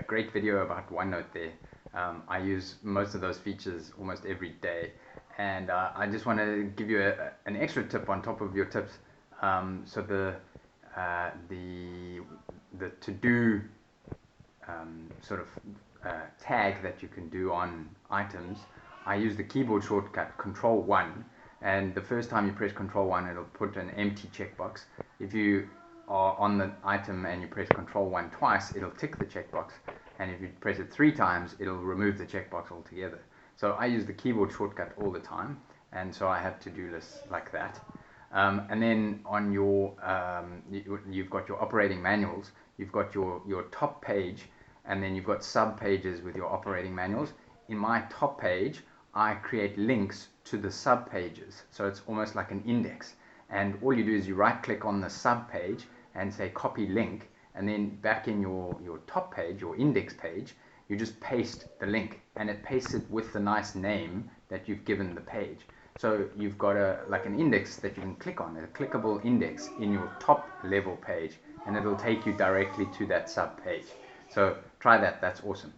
Great video about OneNote there. I use most of those features almost every day, and I just want to give you an extra tip on top of your tips. So the to-do sort of tag that you can do on items, I use the keyboard shortcut Control 1, and the first time you press Control 1 it'll put an empty checkbox. If you are on the item and you press Control 1 twice, it'll tick the checkbox, and if you press it 3 times it'll remove the checkbox altogether. So I use the keyboard shortcut all the time, and so I have to-do lists like that. And then on your you've got your operating manuals, you've got your top page, and then you've got sub pages with your operating manuals. In my top page I create links to the sub pages, so it's almost like an index, and all you do is you right click on the sub page and say copy link, and then back in your top page, your index page, you just paste the link, and it pastes it with the nice name that you've given the page. So you've got like an index that you can click on, a clickable index in your top level page, and it'll take you directly to that sub page. So try that, that's awesome.